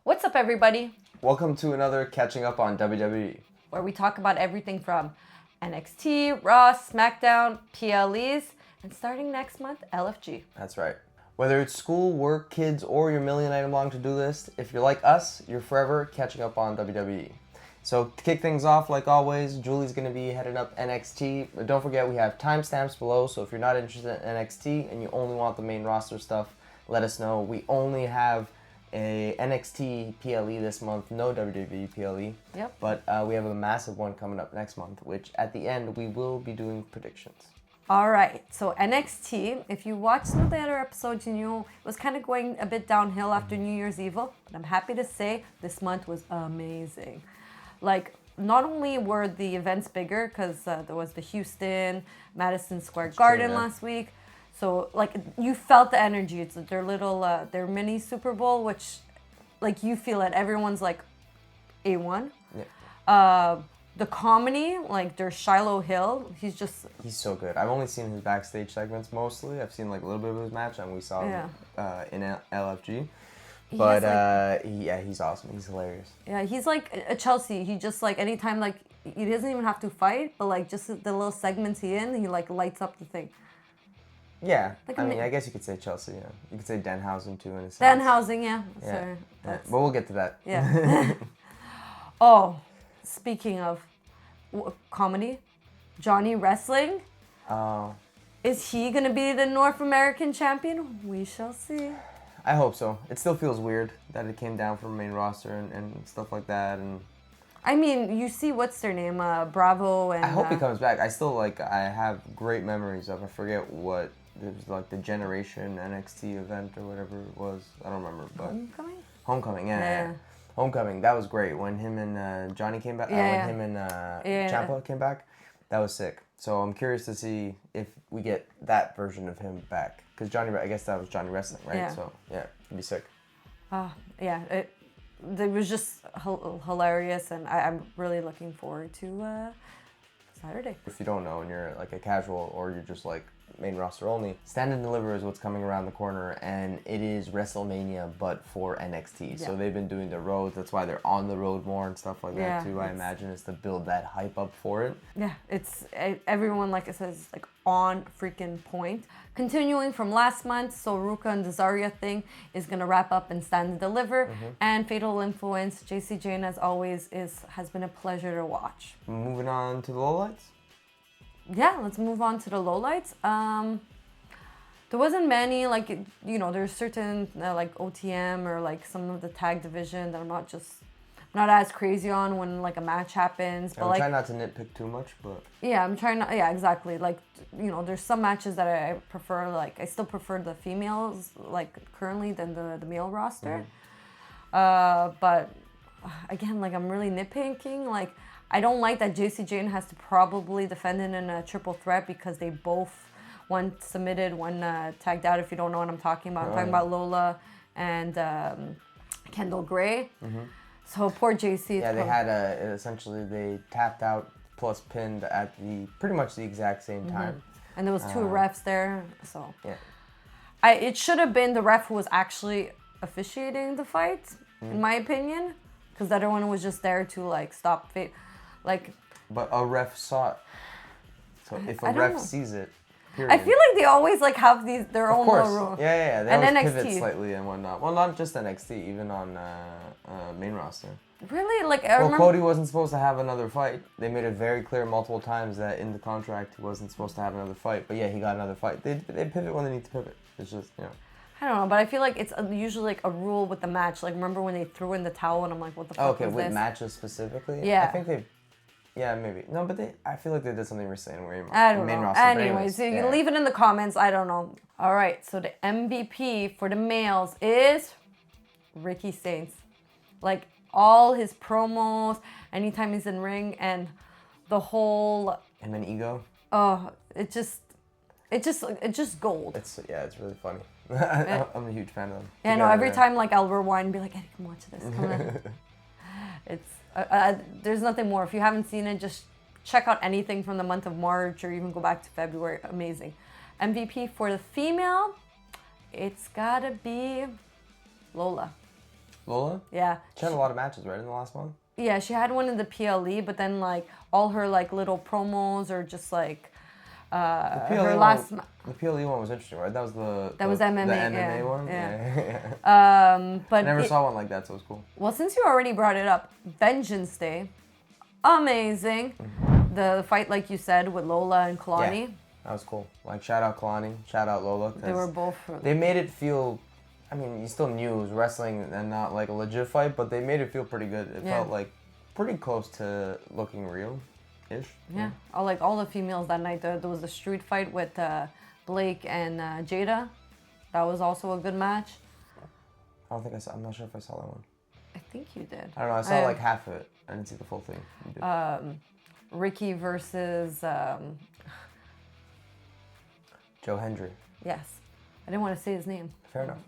What's up, everybody? Welcome to another Catching Up on WWE, where we talk about everything from NXT, Raw, SmackDown, PLEs, and starting next month, LFG. That's right. Whether it's school, work, kids, or your million-item long to-do list, if you're like us, you're forever catching up on WWE. So to kick things off, like always, Julie's going to be heading up NXT. But don't forget, we have timestamps below, so if you're not interested in NXT and you only want the main roster stuff, let us know. We only have a NXT PLE this month, no WWE PLE. Yep. But we have a massive one coming up next month, which at the end, we will be doing predictions. All right, so NXT, if you watched some of the other episodes, you knew it was kind of going a bit downhill after New Year's Eve, but I'm happy to say this month was amazing. Like, not only were the events bigger, because there was the Houston, Madison Square Garden last week, so, like, you felt the energy. It's their little, their mini Super Bowl, which, like, you feel it. Everyone's, like, A1. Yeah. The comedy, like, there's Shiloh Hill. He's so good. I've only seen his backstage segments mostly. I've seen, like, a little bit of his match, and we saw him in LFG. But, he's awesome. He's hilarious. Yeah, he's like a Chelsea. He just, like, anytime, like, he doesn't even have to fight, but, like, just the little segments he like, lights up the thing. Yeah, like, I mean, I guess you could say Chelsea, yeah. You could say Denhausen, too, in a sense. Denhausen, yeah. Yeah. Sorry, But we'll get to that. Yeah. Oh, speaking of comedy, Johnny Wrestling. Oh. Is he going to be the North American champion? We shall see. I hope so. It still feels weird that it came down from main roster and stuff like that. And I mean, you see, what's their name? Bravo and... I hope he comes back. I have great memories of, I forget what, it was like the Generation NXT event or whatever it was. I don't remember, but... Homecoming, yeah. Homecoming, that was great. When him and Johnny came back, when him and Ciampa came back, that was sick. So I'm curious to see if we get that version of him back. Because Johnny, I guess that was Johnny Wrestling, right? Yeah. So, yeah, it'd be sick. It was just hilarious, and I'm really looking forward to Saturday. If you don't know and you're like a casual or you're just like main roster only, Stand and Deliver is what's coming around the corner, and it is WrestleMania but for NXT. So they've been doing the roads. That's why they're on the road more and stuff like that too. I imagine it's to build that hype up for it. Yeah, it's everyone, like I said, is like on freaking point. Continuing from last month, so Ruka and Dazaria thing is gonna wrap up and Stand and Deliver, and Fatal Influence. JC Jane, as always, has been a pleasure to watch. Moving on to the lowlights. Yeah, let's move on to the lowlights. There wasn't many, like, you know, there's certain like OTM or like some of the tag division that I'm not as crazy on when like a match happens. But I'm like, trying not to nitpick too much, but yeah, I'm trying not. Yeah, exactly. Like, you know, there's some matches that I prefer. Like, I still prefer the females like currently than the male roster. But again, like, I'm really nitpicking. Like, I don't like that JC Jane has to probably defend it in a triple threat because they both, one submitted, one tagged out. If you don't know what I'm talking about, I'm talking about Lola and Kendall Gray. So poor JC. Yeah, they had essentially they tapped out plus pinned at pretty much the exact same time. And there was two refs there, so yeah. It should have been the ref who was actually officiating the fight, in my opinion, because the other one was just there to like stop it. Like, but a ref saw it. So if a ref sees it, period. I feel like they always like have their own little rules. Yeah. They and always NXT. pivot slightly and whatnot. Well, not just NXT, even on main roster. Really? Like, I remember... Cody wasn't supposed to have another fight. They made it very clear multiple times that in the contract he wasn't supposed to have another fight. But yeah, he got another fight. They pivot when they need to pivot. It's just, you know. I don't know, but I feel like it's usually like a rule with the match. Like, remember when they threw in the towel and I'm like, what the fuck is with this? matches specifically? Yeah. I think yeah, maybe. No, but I feel like they did something recently where I don't know. roster. Anyways, you can leave it in the comments. I don't know. All right, so the MVP for the males is Ricky Saints. Like, all his promos, anytime he's in ring, and the whole... And then ego. Oh, it's just gold. It's really funny. I'm a huge fan of them. Yeah, no, every time like I'll rewind and be like, Eddie, come watch this. Come on. It's there's nothing more. If you haven't seen it, just check out anything from the month of March or even go back to February. Amazing. MVP for the female, it's gotta be Lola. Lola? Yeah. She had a lot of matches, right, in the last month? Yeah, she had one in the PLE, but then like all her like little promos or just like her last. The PLE one was interesting, right? That was MMA. The MMA yeah, one. Yeah. But I never saw one like that, so it was cool. Well, since you already brought it up, Vengeance Day, amazing. The fight, like you said, with Lola and Kalani. Yeah, that was cool. Like shout out Kalani, shout out Lola. They were both. They made it feel. I mean, you still knew it was wrestling and not like a legit fight, but they made it feel pretty good. It felt like pretty close to looking real-ish. Yeah, like all the females that night. There was a street fight with Blake and Jada. That was also a good match. I don't think I saw. I'm not sure if I saw that one. I think you did. I don't know. I saw like half of it. I didn't see the full thing. You did. Ricky versus. Joe Hendry. Yes, I didn't want to say his name. Fair enough.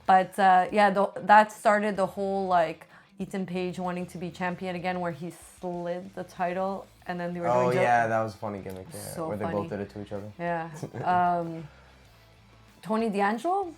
But that started the whole like Ethan Page wanting to be champion again, where he slid the title, and then they were doing. Oh yeah, that was a funny gimmick. Yeah, So where they funny. both did it to each other. Yeah. Tony D'Angelo,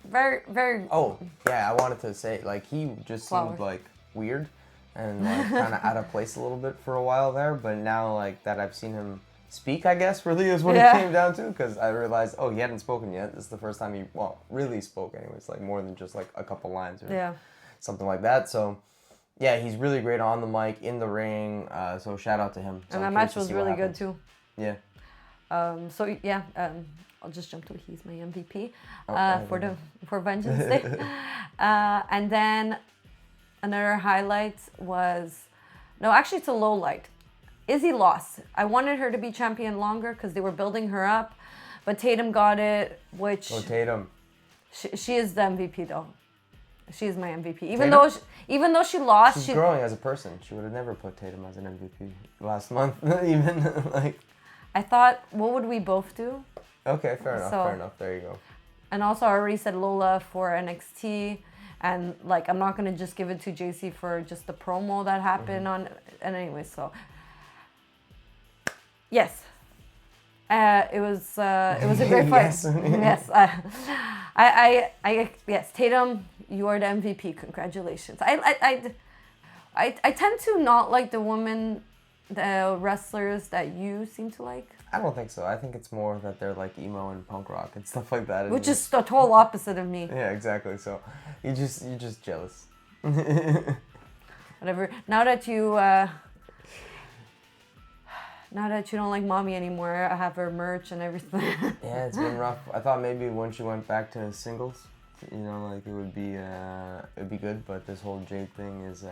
very very. Oh yeah, I wanted to say like he just Flowers. seemed like weird and like kind of out of place a little bit for a while there, but now like that I've seen him speak, I guess really is what it came down to, because I realized he hadn't spoken yet. This is the first time he really spoke anyways, like more than just like a couple lines or something like that. So yeah, he's really great on the mic, in the ring. So shout out to him. So and that match was really good too. Yeah. I'll just jump to he's my MVP for Vengeance Day. And then another highlight was it's a low light. Izzy lost. I wanted her to be champion longer because they were building her up, but Tatum got it, which Tatum. She is the MVP though. She is my MVP. Even though she lost, she's growing as a person. She would have never put Tatum as an MVP last month. Even like. I thought, what would we both do? Okay, fair enough. There you go. And also, I already said Lola for NXT, and like I'm not gonna just give it to JC for just the promo that happened on. And anyway, so yes, it was a great fight. Yes, yes, Tatum, you are the MVP. Congratulations. I tend to not like the wrestlers that you seem to like. I don't think so. I think it's more that they're like emo and punk rock and stuff like that. Which is the total opposite of me. Yeah, exactly. So you're just jealous. Whatever. Now that you don't like mommy anymore, I have her merch and everything. Yeah, it's been rough. I thought maybe when she went back to singles, like it'd be good. But this whole Jade thing is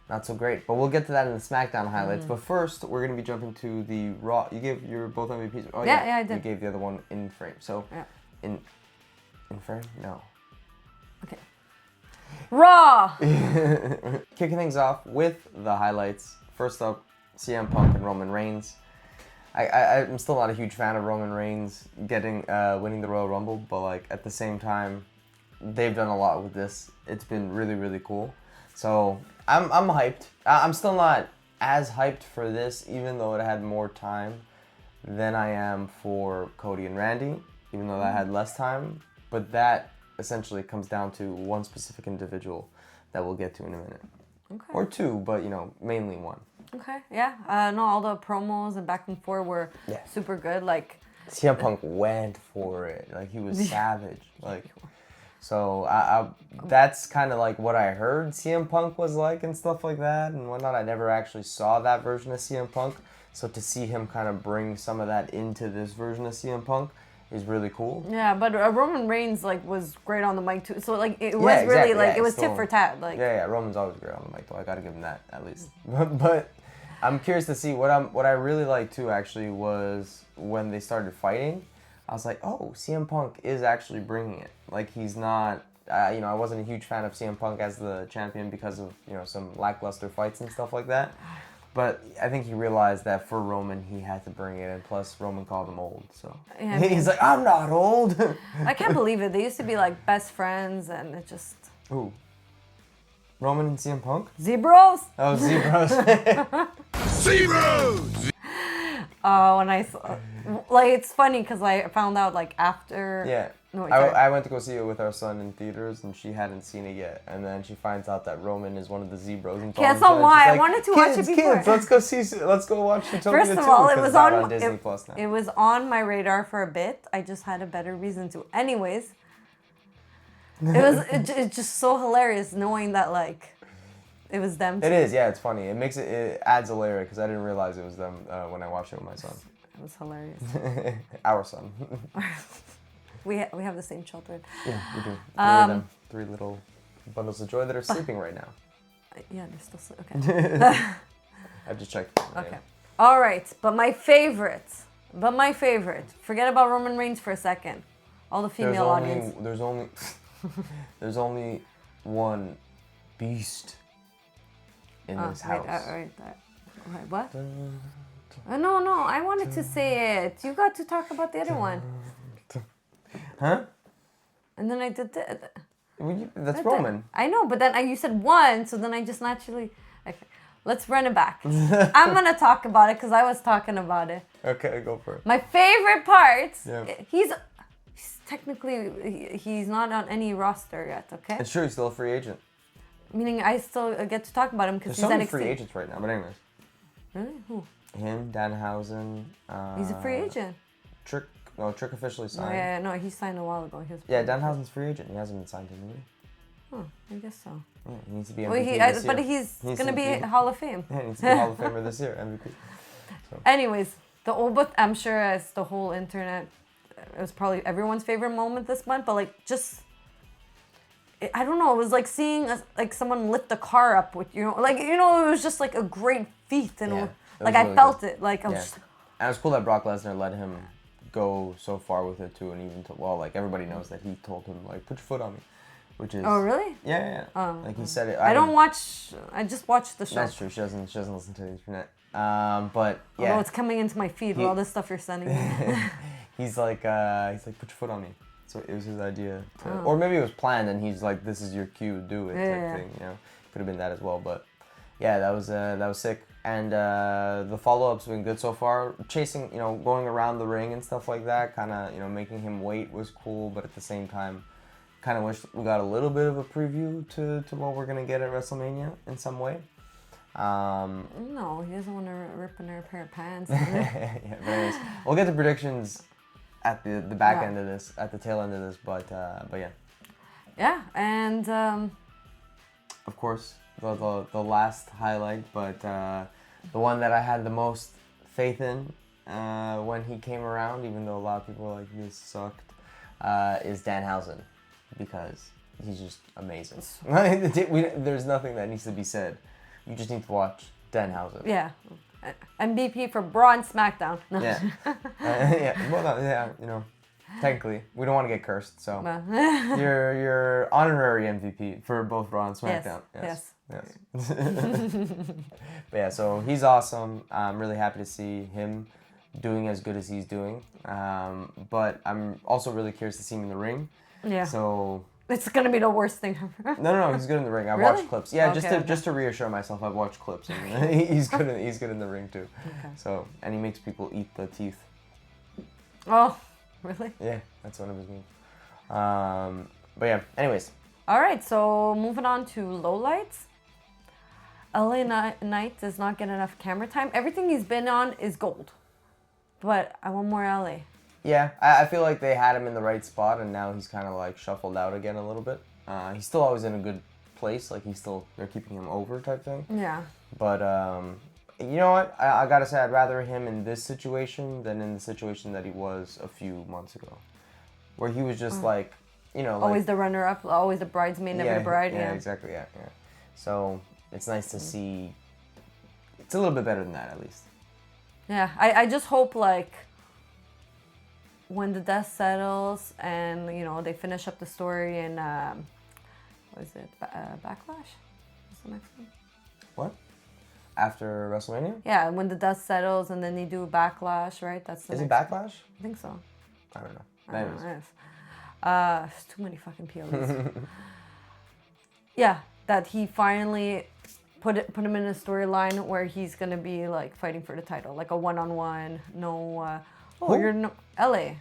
not so great. But we'll get to that in the SmackDown highlights. But first, we're going to be jumping to the Raw. You gave your both MVPs. Oh, yeah, I did. You gave the other one in frame. So, in frame? No. Okay. Raw! Kicking things off with the highlights. First up, CM Punk and Roman Reigns. I'm still not a huge fan of Roman Reigns winning the Royal Rumble, but like at the same time, they've done a lot with this. It's been really, really cool. So I'm hyped. I'm still not as hyped for this, even though it had more time than I am for Cody and Randy, even though that had less time. But that essentially comes down to one specific individual that we'll get to in a minute. Okay. Or two, but mainly one. Okay, yeah. All the promos and back and forth were super good. Like CM Punk went for it. Like he was savage. Like. So that's kind of like what I heard CM Punk was like and stuff like that and whatnot. I never actually saw that version of CM Punk. So to see him kind of bring some of that into this version of CM Punk is really cool. Yeah, but Roman Reigns was great on the mic too. So it was really it was tit for tat. Yeah, Roman's always great on the mic though. I gotta give him that at least. But I'm curious to see what I really liked too actually was when they started fighting. I was like, oh, CM Punk is actually bringing it. Like, he's not, I wasn't a huge fan of CM Punk as the champion because of, some lackluster fights and stuff like that. But I think he realized that for Roman, he had to bring it. And plus, Roman called him old. So he's like, I'm not old. I can't believe it. They used to be like best friends and it just... Who? Roman and CM Punk? Zebros? Oh, Zebros. Zebros! Oh, and I saw, it's funny because I found out after No, wait, sorry. I went to go see it with our son in theaters, and she hadn't seen it yet. And then she finds out that Roman is one of the Zebras. And That's not why. I wanted to watch it before. Kids, let's go watch Utopia 2. First of all, it was on Disney Plus now. It was on my radar for a bit. I just had a better reason to. Anyways, it's just so hilarious knowing that like it was them. It is, yeah. It's funny. It adds a layer because I didn't realize it was them when I watched it with my son. It was hilarious. Our son. We have the same children. Yeah, we do. Three of them. 3 little bundles of joy that are sleeping right now. Yeah, they're still sleeping. Okay. I just checked. Okay. Yeah. All right, but my favorite. Forget about Roman Reigns for a second. All the female audience. There's only one beast in this house. Wait, what? No, I wanted to say it. You got to talk about the other one. Huh? And then I did That's Roman. I know, but then you said one, so then I just naturally... Okay, let's run it back. I'm going to talk about it because I was talking about it. Okay, go for it. My favorite part, Yeah. he's technically, he's not on any roster yet, okay? It's true, he's still a free agent. Meaning I still get to talk about him because There's he's so many NXT. free agents right now, but anyways. Really? Who? Him, Danhausen. He's a free agent. Trick officially No, signed. no, he signed a while ago. Yeah, Danhausen's free agent. He hasn't been signed in a year. Oh, I guess so. Yeah, he needs to be MVP Well, this year. but he's going to be Hall of Fame. Yeah, he needs to be Hall of Famer this year, MVP. So. Anyways, but I'm sure as the whole internet, it was probably everyone's favorite moment this month, but like just... I don't know, it was like seeing like someone lift the car up with, it was just like a great feat. And Yeah, like really I felt good. it. Like I was just, and it was cool that Brock Lesnar let him go so far with it too, and even like everybody knows that he told him like put your foot on me, which is oh really? Yeah. Like he said it. I just watched the show. That's true. She doesn't listen to the internet. But yeah. Although it's coming into my feed with all this stuff you're sending me. he's like put your foot on me. So it was his idea, or maybe it was planned, and he's like, "This is your cue, do it." Type thing, Could have been that as well, but yeah, that was sick. And the follow-up's been good so far. Chasing, going around the ring and stuff like that, kind of, making him wait was cool, but at the same time, kind of wish we got a little bit of a preview to what we're gonna get at WrestleMania in some way. No, he doesn't want to rip in her pair of pants. Yeah, but anyways, we'll get the predictions at the back end of this, at the tail end of this, but yeah. Yeah, and of course, the last highlight, but the one that I had the most faith in when he came around, even though a lot of people were like, this sucked, is Danhausen, because he's just amazing. There's nothing that needs to be said. You just need to watch Danhausen. Yeah. MVP for Raw and SmackDown. No. Yeah. Yeah. Well, no, technically, we don't want to get cursed, so you're honorary MVP for both Raw and SmackDown. Yes. But yeah, so he's awesome. I'm really happy to see him doing as good as he's doing. But I'm also really curious to see him in the ring. Yeah. So it's gonna be the worst thing ever. No, he's good in the ring. I've Really? watched clips. Yeah, Okay, just to reassure myself, I've watched clips. And he's good in the ring too. Okay. So, and he makes people eat the teeth. Oh, really? Yeah, that's one of his moves. But yeah, anyways. All right, so moving on to lowlights. LA Knight does not get enough camera time. Everything he's been on is gold, but I want more LA. Yeah, I feel like they had him in the right spot, and now he's kind of like shuffled out again a little bit. He's still always in a good place, like they're keeping him over type thing. Yeah. But you know what? I gotta say, I'd rather him in this situation than in the situation that he was a few months ago, where he was just like, always the runner-up, always the bridesmaid, never the bride. Yeah, exactly. Yeah. So it's nice to see. It's a little bit better than that, at least. Yeah, I just hope like when the dust settles and they finish up the story and what is it? Backlash? What's the next one? What? After WrestleMania? Yeah, when the dust settles and then they do Backlash, right? That's the Is it next Backlash? I think so. I don't know. I don't know, there's too many fucking POVs. Yeah, that he finally put him in a storyline where he's gonna be like fighting for the title, like a one-on-one. No, Who? you're no LA.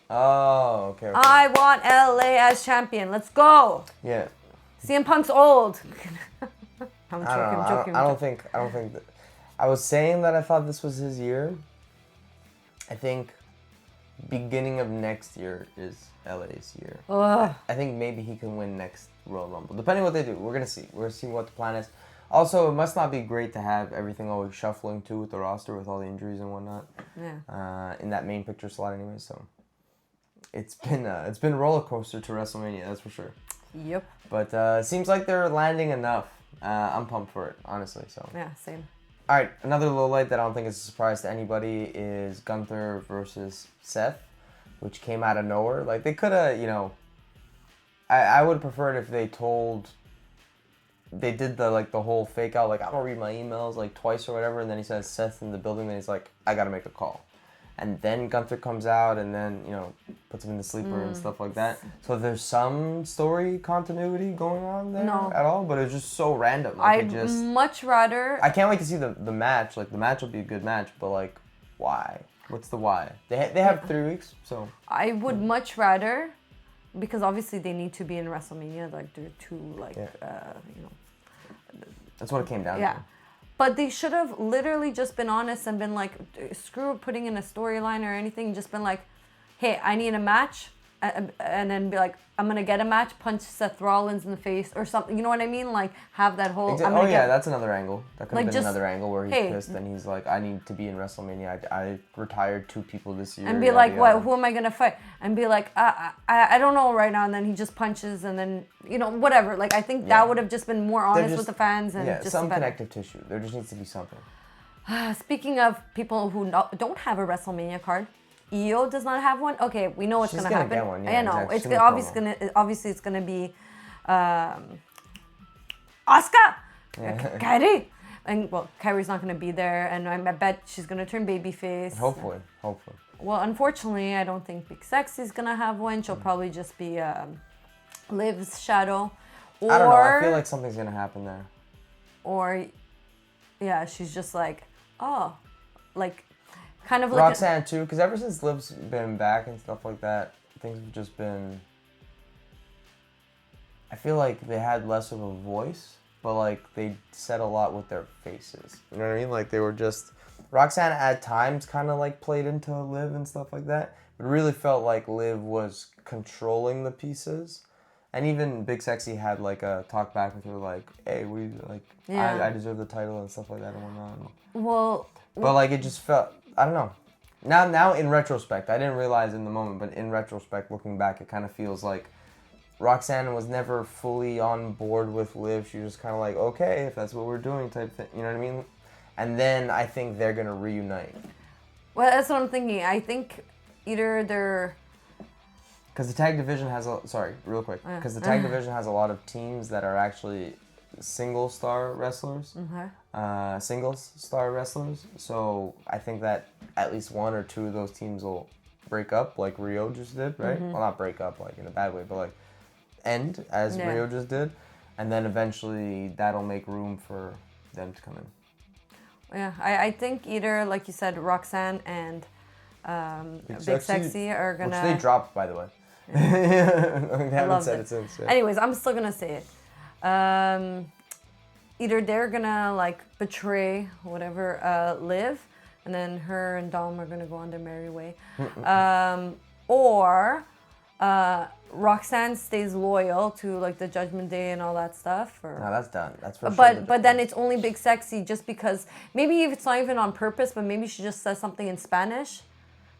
Oh, okay. I want LA as champion. Let's go. Yeah. CM Punk's old. I'm joking, I don't know. joking. I don't think that. I was saying that I thought this was his year. I think beginning of next year is LA's year. I think maybe he can win next Royal Rumble, depending what they do. We're gonna see. We're gonna see what the plan is. Also, it must not be great to have everything always shuffling too with the roster with all the injuries and whatnot. Yeah. In that main picture slot, anyway. So it's been a roller coaster to WrestleMania, that's for sure. Yep. But it seems like they're landing enough. I'm pumped for it, honestly. So yeah, same. All right, another low light that I don't think is a surprise to anybody is Gunther versus Seth, which came out of nowhere. Like, they could have, you know, I would have preferred if they did the whole fake out, like, I'm gonna read my emails like twice or whatever, and then he says Seth in the building, and he's like, I gotta make a call. And then Gunther comes out and then, you know, puts him in the sleeper and stuff like that. So there's some story continuity going on there at all, but it's just so random. Like, I'd much rather... I can't wait to see the match. Like, the match will be a good match, but, like, why? What's the why? They have 3 weeks, so... I would much rather, because obviously they need to be in WrestleMania, like, they're too, like, you know... That's what it came down to. But they should have literally just been honest and been like, screw putting in a storyline or anything. Just been like, hey, I need a match. And then be like, I'm going to get a match, punch Seth Rollins in the face or something. You know what I mean? Like, have that whole... that's another angle. That could have been just, another angle where he's pissed and he's like, I need to be in WrestleMania. I retired 2 people this year. And be like, what? Who am I going to fight? And be like, I don't know right now. And then he just punches and then, you know, whatever. Like, I think that would have just been more honest with the fans. And just some connective tissue. There just needs to be something. Speaking of people who don't have a WrestleMania card, Io does not have one. Okay, we know what's gonna happen. Get one, I know exactly. obviously it's gonna be Asuka, Kairi, and well, Kairi's not gonna be there, and I bet she's gonna turn babyface. Hopefully. Well, unfortunately, I don't think Big Sexy's gonna have one. She'll probably just be Liv's shadow. Or, I don't know. I feel like something's gonna happen there. Or, yeah, she's just like, oh, like. Kind of like Roxanne too, because ever since Liv's been back and stuff like that, things have just been... I feel like they had less of a voice, but like they said a lot with their faces. You know what I mean? Like they were just... Roxanne at times kind of like played into Liv and stuff like that, but it really felt like Liv was controlling the pieces. And even Big Sexy had like a talk back with her like, hey, we like, I deserve the title and stuff like that and whatnot. Well... But like it just felt... I don't know. Now in retrospect, I didn't realize in the moment, but in retrospect, looking back, it kind of feels like Roxanne was never fully on board with Liv. She was just kind of like, okay, if that's what we're doing type thing. You know what I mean? And then I think they're going to reunite. Well, that's what I'm thinking. I think either they're... Because the tag division has a... Sorry, real quick. Because the tag division has a lot of teams that are actually single-star wrestlers. Singles star wrestlers, so I think that at least 1 or 2 of those teams will break up like Rio just did, right? Well, not break up like in a bad way, but like end as Rio just did, and then eventually that'll make room for them to come in. Yeah, I think either, like you said, Roxanne and Big Sexy are gonna... Which they dropped, by the way. They haven't said it since. Yeah. Anyways, I'm still gonna say it. Either they're gonna like betray whatever Liv, and then her and Dom are gonna go on their merry way, or Roxanne stays loyal to like the Judgment Day and all that stuff. Or... No, that's done. That's for sure. But then it's only Big Sexy just because maybe if it's not even on purpose, but maybe she just says something in Spanish.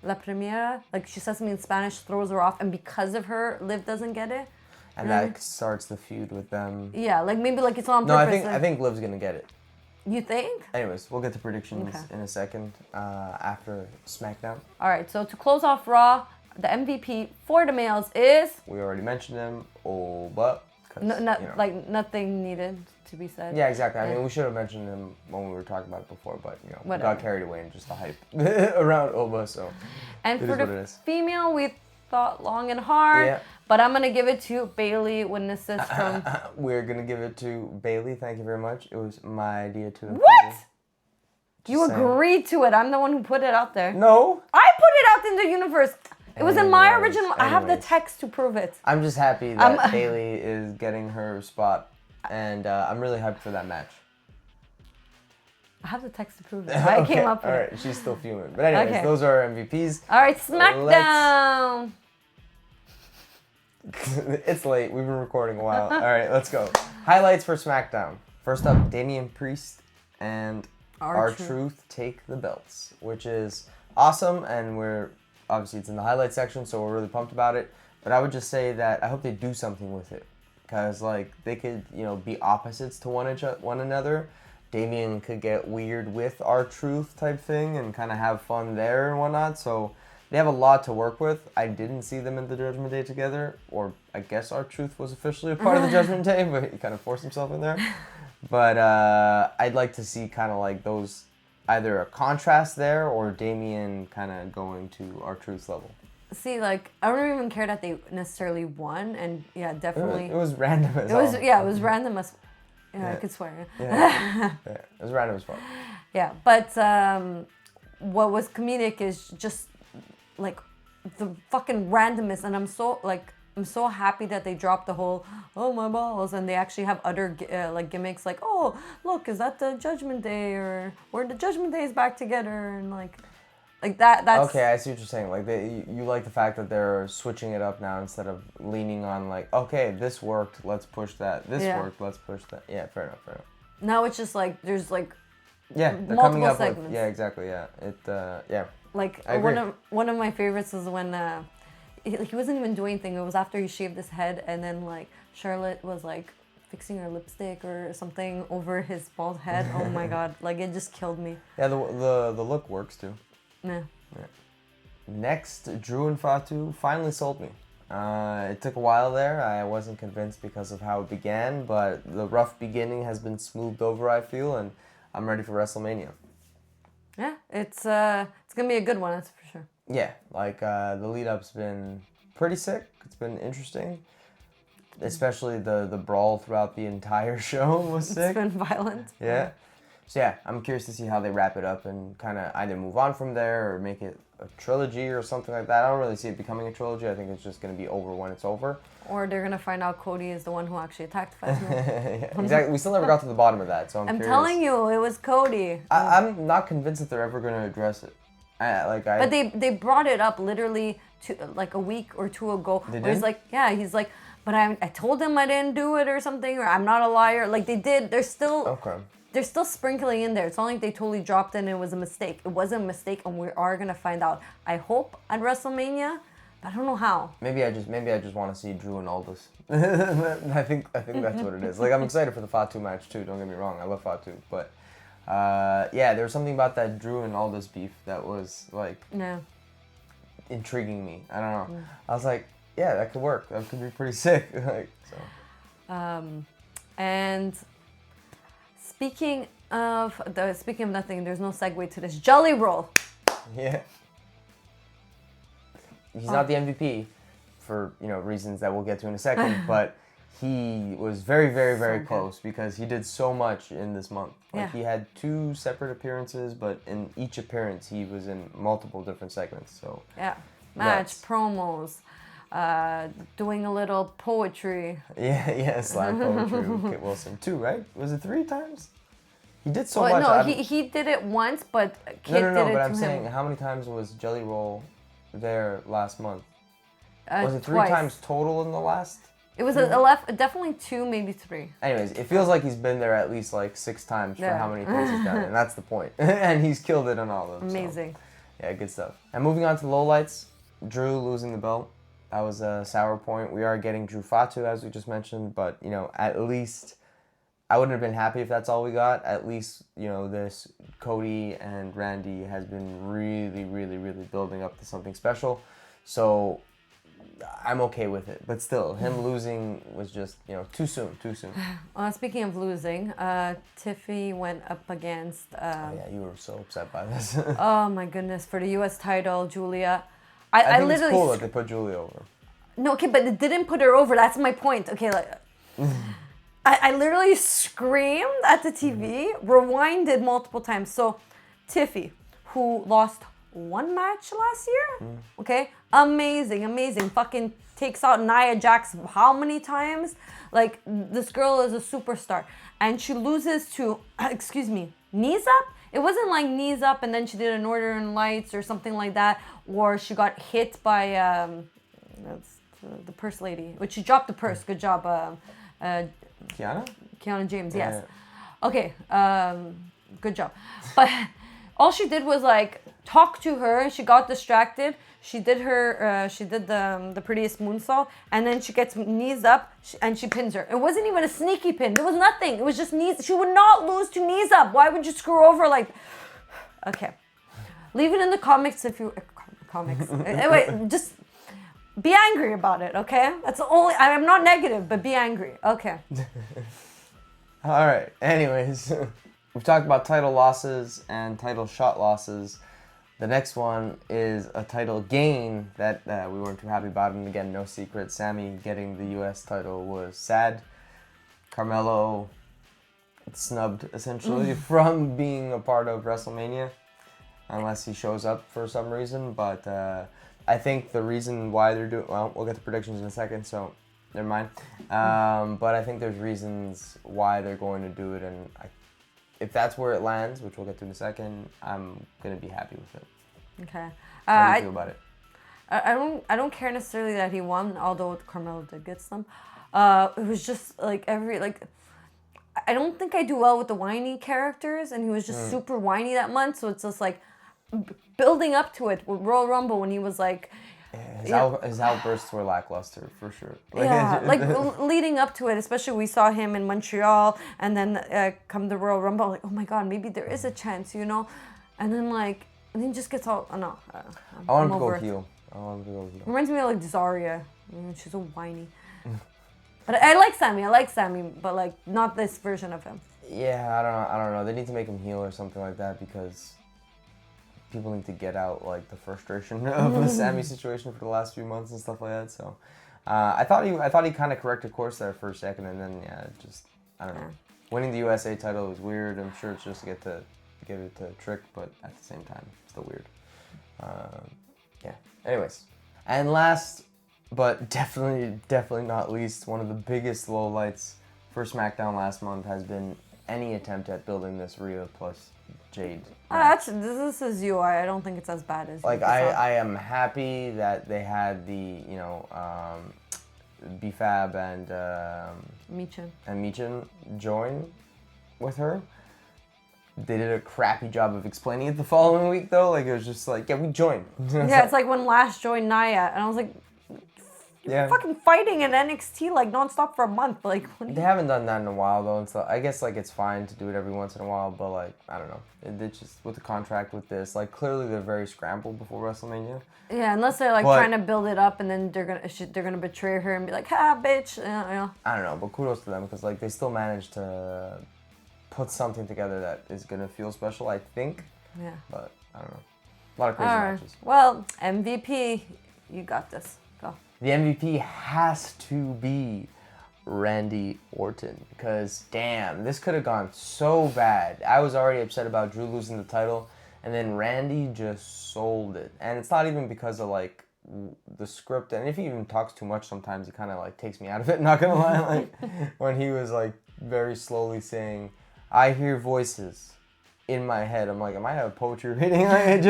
La Primera, like she says something in Spanish, throws her off, and because of her, Liv doesn't get it. And that starts the feud with them. Yeah, like maybe like it's on purpose. No, I think Liv's gonna get it. You think? Anyways, we'll get to predictions in a second after SmackDown. All right, so to close off Raw, the MVP for the males is... We already mentioned him. But like nothing needed to be said. Yeah, exactly. I mean, we should have mentioned him when we were talking about it before, but you know, we got carried away in just the hype around Oba. So, and for the female, we thought long and hard. But I'm gonna give it to Bailey with an assist from... We're gonna give it to Bailey. Thank you very much. It was my idea to... What? You agreed to it. I'm the one who put it out there. No. I put it out in the universe. It was in my Anyways, original. I have the anyways. text to prove it. I'm just happy that Bailey is getting her spot, and I'm really hyped for that match. I have the text to prove it. I came up with All it. right, she's still fuming. But anyways, Okay. those are our MVPs. All right, SmackDown. It's late. We've been recording a while. All right, let's go. Highlights for SmackDown. First up, Damian Priest and R-Truth take the belts, which is awesome, and we're obviously it's in the highlight section, so we're really pumped about it. But I would just say that I hope they do something with it, because like they could, be opposites to one another. Damian could get weird with R-Truth type thing and kind of have fun there and whatnot. So they have a lot to work with. I didn't see them in the Judgment Day together, or I guess R-Truth was officially a part of the Judgment Day, but he kind of forced himself in there. But I'd like to see kind of like those, either a contrast there or Damian kind of going to R-Truth's level. See, like, I don't even care that they necessarily won, and yeah, definitely. It was random as It was, all. yeah, it was random as. Yeah, I could swear. Yeah, it was random as fuck. Yeah, but what was comedic is just like the fucking randomness, and I'm so happy that they dropped the whole "oh my balls" and they actually have other like gimmicks, like, oh look, is that the Judgment Day, or the Judgment Day is back together, and like that. That's okay. I see what you're saying. Like you like the fact that they're switching it up now instead of leaning on like, okay, this worked, let's push that. This worked, let's push that. Yeah, fair enough. Now it's just like there's like yeah, they're multiple coming up segments. with yeah, exactly. Yeah, yeah. Like I agree. one of my favorites is when he wasn't even doing anything. It was after he shaved his head, and then like Charlotte was like fixing her lipstick or something over his bald head. Oh my god, like it just killed me. Yeah, the look works too. Yeah. Next, Drew and Fatu finally sold me. It took a while there. I wasn't convinced because of how it began, but the rough beginning has been smoothed over, I feel, and I'm ready for WrestleMania. Yeah, it's gonna be a good one, that's for sure. Yeah, like the lead up's been pretty sick. It's been interesting, especially the brawl throughout the entire show was sick. It's been violent. Yeah. So yeah, I'm curious to see how they wrap it up and kind of either move on from there or make it a trilogy or something like that. I don't really see it becoming a trilogy. I think it's just going to be over when it's over. Or they're gonna find out Cody is the one who actually attacked Fatu. Yeah, exactly. We still never got to the bottom of that, so I'm curious. telling you, it was Cody. I'm not convinced that they're ever going to address it. But they brought it up literally like a week or two ago. They where did? he's like, yeah, he's like, but I told him I didn't do it or something, or I'm not a liar. Like they did. They're still. Okay. They're still sprinkling in there. It's not like they totally dropped it and it was a mistake. It wasn't a mistake, and we are gonna find out. I hope at WrestleMania, but I don't know how. Maybe I just want to see Drew and Aldous. I think that's what it is. Like I'm excited for the Fatu match too. Don't get me wrong, I love Fatu, but yeah, there was something about that Drew and Aldous beef that was like intriguing me. I don't know. I was like, yeah, that could work. That could be pretty sick. Like so. And speaking of nothing, there's no segue to this. Jelly Roll. Yeah. He's not the MVP for, reasons that we'll get to in a second, but he was very, very, very close because he did so much in this month. Like he had 2 separate appearances, but in each appearance he was in multiple different segments. So match, promos, doing a little poetry. Yeah, slap poetry with Kit Wilson. 2, right? Was it 3 times? He did so much. No, he did it once, but Kit did it but to I'm saying, him. how many times was Jelly Roll there last month? Was it 3 twice. times total in the last? It was definitely 2, maybe 3. Anyways, it feels like he's been there at least like 6 times for how many things he's done, and that's the point. And he's killed it on all of them. Amazing. So, yeah, good stuff. And moving on to lowlights, Drew losing the belt. That was a sour point. We are getting Drew Fatu, as we just mentioned, but, at least I wouldn't have been happy if that's all we got. At least, this Cody and Randy has been really, really, really building up to something special. So I'm okay with it. But still, him losing was just, too soon. Speaking of losing, Tiffy went up against... yeah, you were so upset by this. Oh my goodness, for the U.S. title, Julia. I think it's cool that they put Julia over. No, okay, but it didn't put her over. That's my point. Okay, like... I literally screamed at the TV, rewinded multiple times. So, Tiffy, who lost one match last year. Okay, amazing. Fucking takes out Nia Jax how many times? Like, this girl is a superstar, and she loses to excuse me, knees up. It wasn't like knees up and then she did a Northern Lights or something like that, or she got hit by that's the purse lady, which she dropped the purse. Good job, Kiana James. Yes. Yeah. Okay. Good job. But all she did was like talk to her. She got distracted. She did the prettiest moonsault, and then she gets knees up and she pins her. It wasn't even a sneaky pin. There was nothing. It was just knees. She would not lose to knees up. Why would you screw over like? Okay, leave it in the comics if you comics. Wait, just be angry about it. Okay, that's the only. I'm not negative, but be angry. Okay. All right. Anyways, we've talked about title losses and title shot losses. The next one is a title gain that we weren't too happy about. And again, no secret, Sami getting the U.S. title was sad. Carmelo snubbed, essentially, from being a part of WrestleMania. Unless he shows up for some reason. But I think the reason why they're doing... Well, we'll get to predictions in a second, so never mind. But I think there's reasons why they're going to do it. And if that's where it lands, which we'll get to in a second, I'm gonna be happy with it. Okay. How do you feel about it? I don't care necessarily that he won, although Carmelo did get some. It was just like I don't think I do well with the whiny characters, and he was just super whiny that month. So it's just like building up to it with Royal Rumble when he was like. His outbursts were lackluster, for sure. Leading up to it, especially we saw him in Montreal, and then come the Royal Rumble, like, oh my God, maybe there is a chance, and then he just gets all, I want him to go heel. Reminds me of like Zarya, she's so whiny. But I like Sami, but like not this version of him. Yeah, I don't know. They need to make him heel or something like that, because people need to get out like the frustration of the Sami situation for the last few months and stuff like that. So I thought he kind of corrected course there for a second, and then I don't know. Winning the USA title was weird. I'm sure it's just to give it to Trick, but at the same time, it's still weird. Anyways, and last but definitely not least, one of the biggest lowlights for SmackDown last month has been any attempt at building this Rhea plus Jade. This is you. I don't think it's as bad as like I am happy that they had the BFAB and Michin join with her. They did a crappy job of explaining it the following week though. Like, it was just like, yeah, we joined. It's like when Lash joined Nia, and I was like, you're fucking fighting in NXT like nonstop for a month. Like, they haven't done that in a while though, and so I guess like it's fine to do it every once in a while, but like I don't know, it's just with the contract with this, like clearly they're very scrambled before WrestleMania. Yeah, unless they're like trying to build it up, and then they're gonna betray her and be like, ha, bitch. I don't know, but kudos to them, because like they still managed to put something together that is gonna feel special, I think. Yeah. But I don't know, a lot of crazy matches. Well, MVP, you got this. Go. The MVP has to be Randy Orton, because damn, this could have gone so bad. I was already upset about Drew losing the title, and then Randy just sold it. And it's not even because of like the script, and if he even talks too much sometimes, it kind of like takes me out of it, not gonna lie. Like when he was like very slowly saying, I hear voices in my head. I'm like, am I a poetry reading? Like,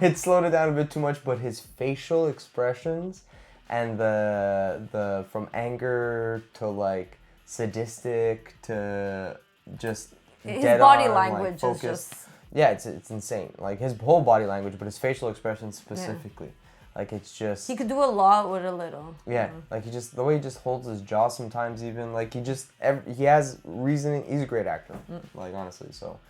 it slowed it down a bit too much, but his facial expressions and the from anger to like sadistic to just his dead body on, language like, is just it's insane. Like his whole body language, but his facial expressions specifically. Like it's just he could do a lot with a little. Yeah, like the way he just holds his jaw sometimes, even like he has reasoning. He's a great actor, like honestly. So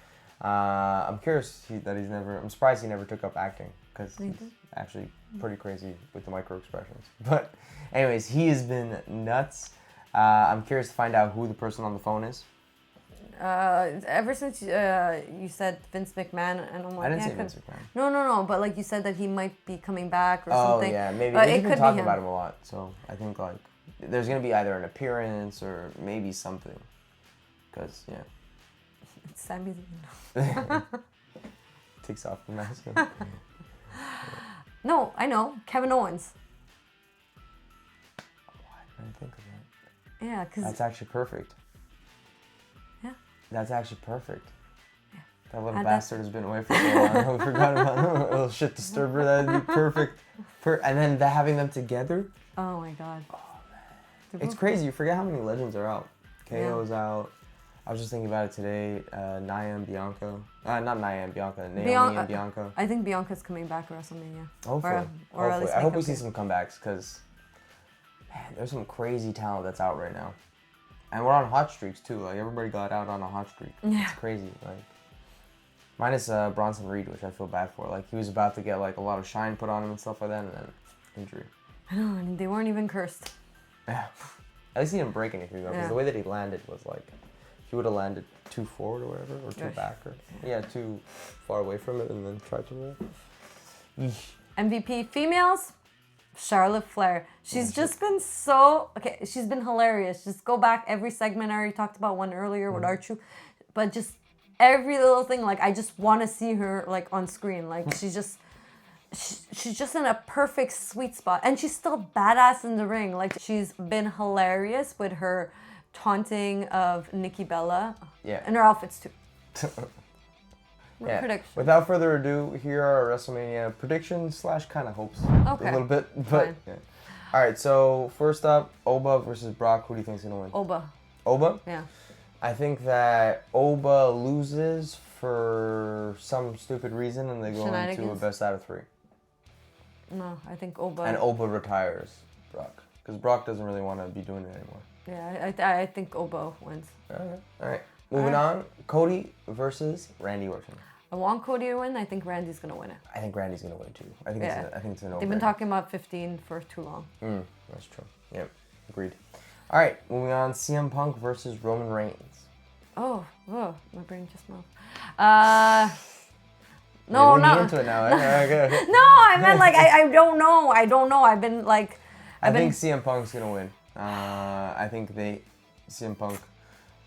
I'm curious I'm surprised he never took up acting, because he's actually pretty crazy with the micro expressions. But anyways, he has been nuts. I'm curious to find out who the person on the phone is. Ever since you said Vince McMahon, and I'm like, I didn't say Vince McMahon. No, but like you said that he might be coming back or something. Oh yeah, maybe. They've been talking about him a lot, so I think like there's gonna be either an appearance or maybe something. Because Sami. Takes off the mask. No, I know. Kevin Owens. I didn't think of that. Yeah, because... That's actually perfect. Yeah. That's actually perfect. Yeah. That little And bastard has been away for so long. We forgot about him. A little shit disturber. That'd be perfect. And then having them together. Oh my god. Oh man. It's crazy. You forget how many legends are out. KO's out. I was just thinking about it today. Nia and Bianca. Not Nia and Bianca. Naomi and Bianca. I think Bianca's coming back at WrestleMania. Hopefully. Or at least I hope we see some comebacks because, man, there's some crazy talent that's out right now. And we're on hot streaks too. Like everybody got out on a hot streak. Yeah. It's crazy. Like minus Bronson Reed, which I feel bad for. Like he was about to get like a lot of shine put on him and stuff like that, and then injury. I know, and they weren't even cursed. Yeah. At least he didn't break anything though, because the way that he landed was like, he would have landed too forward or whatever, or too back, or too far away from it, and then tried to roll. MVP females, Charlotte Flair. She's just been so she's been hilarious. Just go back every segment. I already talked about one earlier with Archu, but just every little thing. Like I just want to see her like on screen. Like she's just in a perfect sweet spot, and she's still badass in the ring. Like she's been hilarious with her taunting of Nikki Bella. Yeah. And her outfits too. Yeah. Prediction. Without further ado, here are our WrestleMania predictions / kind of hopes. Okay. A little bit, but yeah. All right. So first up, Oba versus Brock. Who do you think's gonna win? Oba. Oba? Yeah. I think that Oba loses for some stupid reason, and they go into a best out of 3. No, I think Oba. And Oba retires Brock because Brock doesn't really want to be doing it anymore. Yeah, I think Oba wins. All right. Moving on, Cody versus Randy Orton. I want Cody to win. I think Randy's gonna win it. I think Randy's gonna win too. I think it's a no-brainer. They've been talking about 15 for too long. That's true. Yep, agreed. All right, moving on, CM Punk versus Roman Reigns. Oh, my brain just moved. No. Into it now. Okay. No, I meant like I don't know. I've been like. I think CM Punk's gonna win. I think CM Punk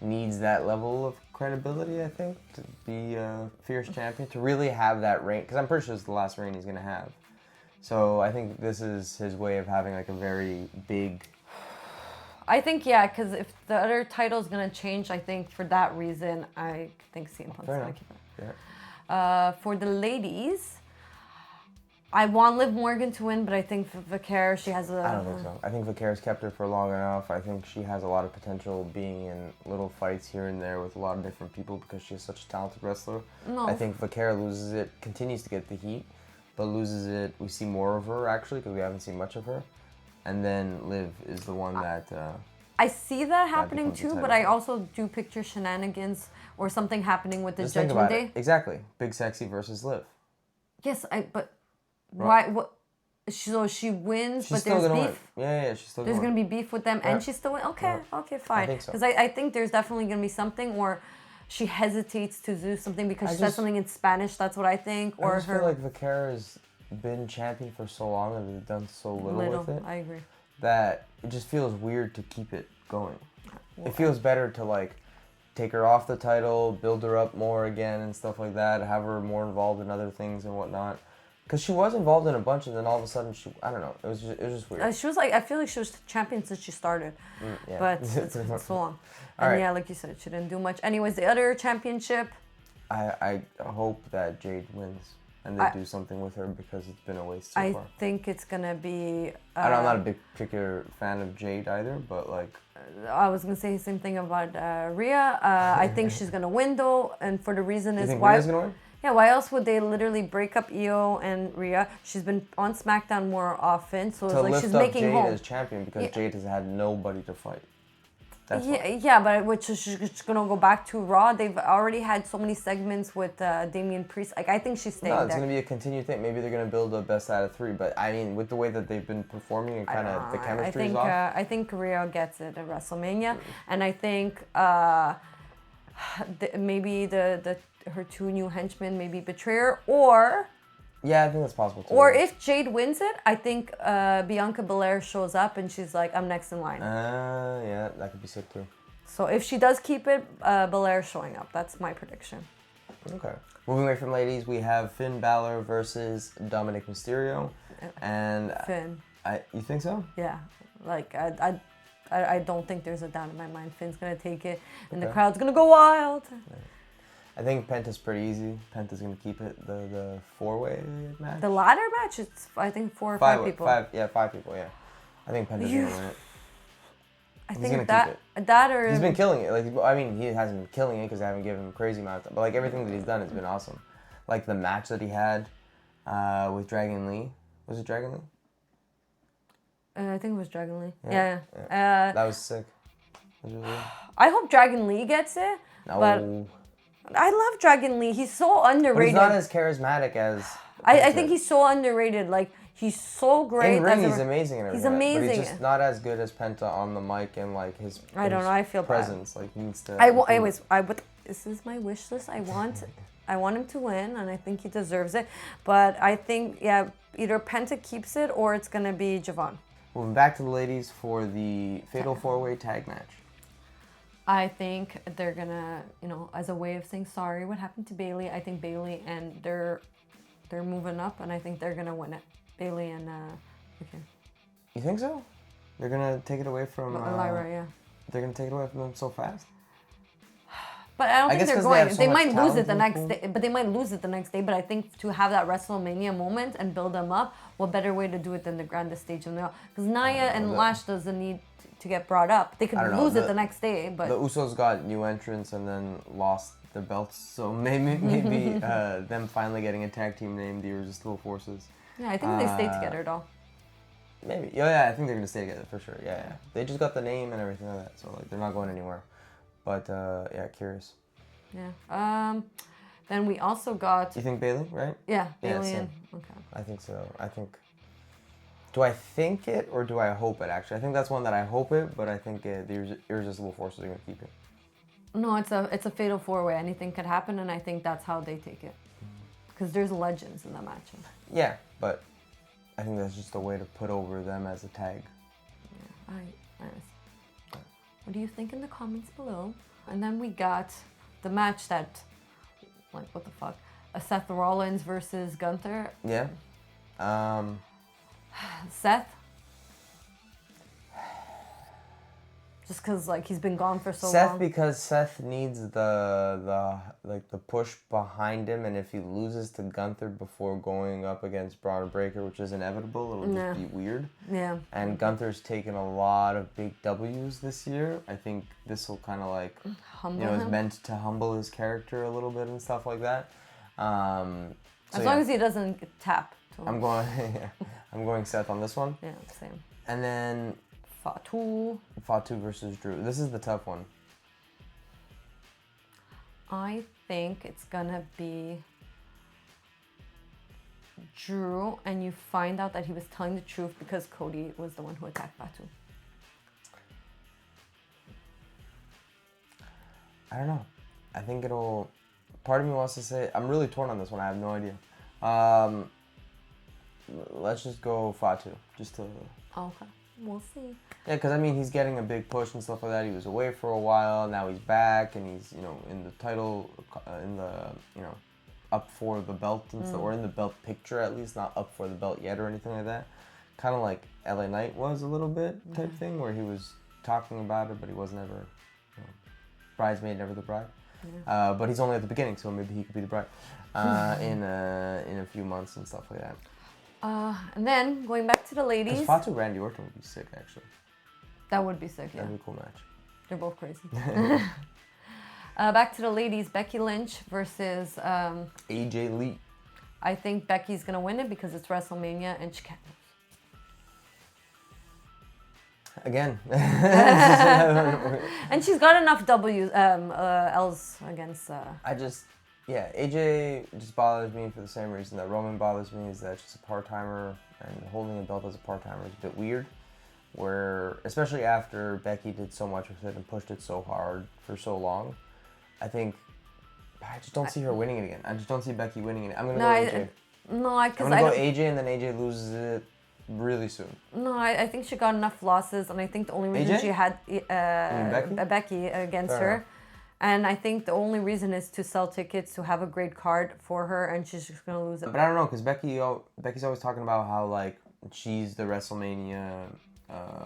needs that level of credibility, I think, to be a fierce champion, to really have that reign, because I'm pretty sure it's the last reign he's going to have. So I think this is his way of having like a very big... I think, because if the other title's going to change, I think for that reason, I think CM Punk's going to keep it. Yeah. For the ladies... I want Liv Morgan to win, but I think Vicaire, she has a... I don't think so. I think Vicaire's kept her for long enough. I think she has a lot of potential being in little fights here and there with a lot of different people because she's such a talented wrestler. No. I think Vicaire loses it, continues to get the heat, but loses it. We see more of her, actually, because we haven't seen much of her. And then Liv is the one that... I see that happening too, but I also do picture shenanigans or something happening with the Just Judgment think Day. about it. Exactly. Big Sexy versus Liv. Yes, but... Why? What? So she wins, She's but there's beef. Win. Yeah, she's still. There's gonna be beef with them, and she's still win. Okay, fine. I think so. Because I think there's definitely gonna be something, or she hesitates to do something because she says something in Spanish. That's what I think. Or I just feel like Vicaire has been champion for so long and they've done so little with it. I agree. That it just feels weird to keep it going. It feels better to like take her off the title, build her up more again and stuff like that. Have her more involved in other things and whatnot. Because she was involved in a bunch, and then all of a sudden, I don't know, it was just weird. She was like, I feel like she was champion since she started, but it's so long. And like you said, she didn't do much. Anyways, the other championship. I hope that Jade wins, and they do something with her because it's been a waste so far. I think it's gonna be. I'm not a big particular fan of Jade either, but like. I was gonna say the same thing about Rhea. I think she's gonna win though, and for the reason is why. Rhea's gonna win? Yeah, why else would they literally break up Io and Rhea? She's been on SmackDown more often, so it's like she's making Jade home. as champion because Jade has had nobody to fight. That's but which is she's gonna go back to Raw. They've already had so many segments with Damian Priest. Like I think she's staying there. No, it's gonna be a continued thing. Maybe they're gonna build a best out of 3, but I mean, with the way that they've been performing and kind of the chemistry is off. I think Rhea gets it at WrestleMania, and I think maybe her 2 new henchmen maybe betray her, or... Yeah, I think that's possible too. Or if Jade wins it, I think Bianca Belair shows up and she's like, I'm next in line. Yeah, that could be sick too. So if she does keep it, Belair showing up. That's my prediction. Okay. Moving away from ladies, we have Finn Balor versus Dominic Mysterio, and Finn. You think so? Yeah, like I don't think there's a doubt in my mind. Finn's gonna take it, and the Okay. crowd's gonna go wild. I think Penta's pretty easy. Penta's gonna keep it the 4-way match. The ladder match, it's I think 4 or 5 people. 5 people. Yeah, I think Penta's gonna win it. I He's think gonna that keep that or He's been killing it. Like, I mean, he hasn't been killing it because I haven't given him crazy amount of time. But like everything that he's done has been awesome. Like the match that he had with Dragon Lee. Was it Dragon Lee? I think it was Dragon Lee. Yeah. Yeah. That was sick. Was it really? I hope Dragon Lee gets it. No. But I love Dragon Lee. He's so underrated. But he's not as charismatic as. I think he's so underrated. Like he's so great. In ring, he's amazing and everything. He's amazing. But he's just not as good as Penta on the mic and like his. I don't know. I feel presence. Bad. Like he needs to. Anyways, this is my wish list. I want him to win, and I think he deserves it. But I think either Penta keeps it or it's gonna be Javon. Moving back to the ladies for the Fatal 4-Way Tag Match. I think they're gonna, as a way of saying sorry what happened to Bayley. I think Bayley and they're moving up, and I think they're gonna win it. Bayley and okay. You think so? They're gonna take it away from Lyra, yeah. They're gonna take it away from them so fast. But I don't think they're going. They They might lose it the next day. But they might lose it the next day. But I think to have that WrestleMania moment and build them up, what better way to do it than the grandest stage of them all? Because Nia and Lash doesn't need to get brought up. They could lose it the next day. But the Usos got new entrants and then lost their belts. So maybe them finally getting a tag team named the Irresistible Forces. Yeah, I think they stay together though. Maybe. Yeah, I think they're gonna stay together for sure. Yeah. They just got the name and everything like that. So like they're not going anywhere. But curious. Yeah. Then we also got. You think Bayley, right? Yeah, Bayley. Same. Okay. I think so. Do I think it or do I hope it? Actually, I think that's one that I hope it, but I think the Irresistible Forces are gonna keep it. No, it's a fatal 4-way. Anything could happen, and I think that's how they take it. Because there's legends in that match. Yeah, but I think that's just a way to put over them as a tag. Yeah, what do you think in the comments below? And then we got the match that, like, what the fuck? Seth Rollins versus Gunther. Yeah. Seth. Just because, like, he's been gone for so long. Because Seth needs the push behind him, and if he loses to Gunther before going up against Braun Breaker, which is inevitable, it'll just be weird. Yeah. And Gunther's taken a lot of big W's this year. I think this will kind of like, is meant to humble his character a little bit and stuff like that. As long as he doesn't tap. I'm going Seth on this one. Yeah, same. And then Fatu versus Drew. This is the tough one. I think it's gonna be Drew, and you find out that he was telling the truth because Cody was the one who attacked Fatu. I don't know. I think it'll. Part of me wants to say I'm really torn on this one. I have no idea. Let's just go Fatu, just to. Okay, we'll see. Yeah, because I mean he's getting a big push and stuff like that. He was away for a while. Now he's back, and he's in the title, up for the belt and stuff, or in the belt picture at least, not up for the belt yet or anything like that. Kind of like LA Knight was a little bit type thing, where he was talking about it, but he wasn't ever bridesmaid, never the bride. Yeah. But he's only at the beginning, so maybe he could be the bride in a few months and stuff like that. And then going back to the ladies. Because Fatu Randy Orton would be sick, actually. That would be sick, yeah. That'd be a cool match. They're both crazy. Back to the ladies, Becky Lynch versus AJ Lee. I think Becky's gonna win it because it's WrestleMania and she can't lose. Again. And she's got enough L's against. AJ just bothers me for the same reason that Roman bothers me, is that she's a part-timer, and holding a belt as a part-timer is a bit weird. Where, especially after Becky did so much with it and pushed it so hard for so long, I just don't see her winning it again. I just don't see Becky winning it. I'm gonna go AJ. I'm gonna go AJ, and then AJ loses it really soon. No, I think she got enough losses, and I think the only reason AJ? she had Becky Becky against her And I think the only reason is to sell tickets, to have a great card for her, and she's just going to lose it. But I don't know, because Becky's always talking about how, like, she's the WrestleMania,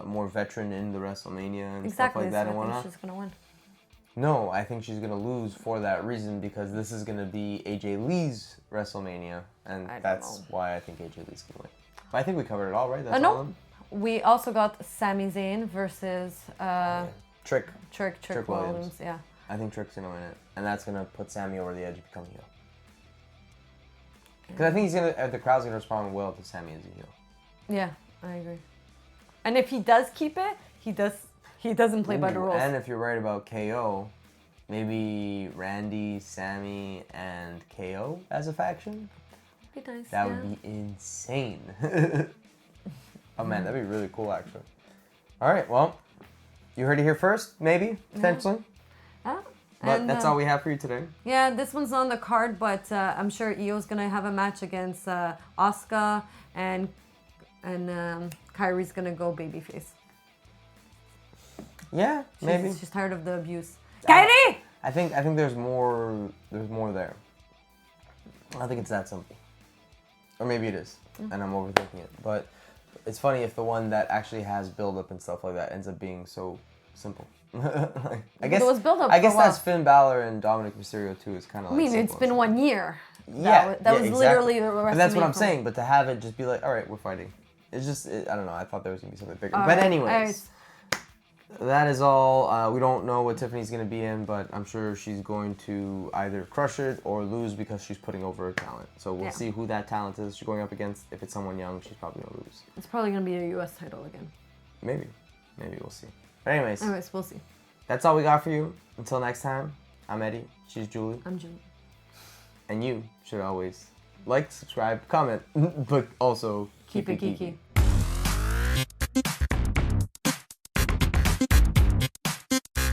more veteran in the WrestleMania and stuff like that and whatnot. I think she's going to win. No, I think she's going to lose for that reason, because this is going to be AJ Lee's WrestleMania, and that's why I think AJ Lee's going to win. But I think we covered it all, right? That's all of them? We also got Sami Zayn versus Trick Williams. Yeah. I think Trick's going to win it, and that's going to put Sami over the edge of becoming heel. Because I think the crowd's going to respond well to Sami as a heel. Yeah, I agree. And if he does keep it, he doesn't play by the rules. And if you're right about KO, maybe Randy, Sami, and KO as a faction? That'd be nice. That would be insane. Oh man, that'd be really cool actually. All right, well, you heard it here first, maybe, potentially. But that's all we have for you today. Yeah, this one's on the card, but I'm sure Io's going to have a match against Asuka, and Kairi's going to go babyface. Yeah, maybe. She's tired of the abuse. Kairi! I think there's more there. I don't think it's that simple. Or maybe it is, and I'm overthinking it. But it's funny if the one that actually has build-up and stuff like that ends up being so simple. I guess there was build-up. I guess that's Finn Balor and Dominic Mysterio too. Is kind of. Like it's been 1 year. Yeah, that was literally the WrestleMania. And that's what I'm saying. But to have it just be like, all right, we're fighting. It's just, I don't know. I thought there was gonna be something bigger. But anyways, that is all. We don't know what Tiffany's gonna be in, but I'm sure she's going to either crush it or lose because she's putting over her talent. So we'll see who that talent is she's going up against. If it's someone young, she's probably gonna lose. It's probably gonna be a U.S. title again. Maybe we'll see. But anyways, we'll see. That's all we got for you. Until next time, I'm Eddie. She's Julie. I'm Julie. And you should always like, subscribe, comment, but also keep it geeky.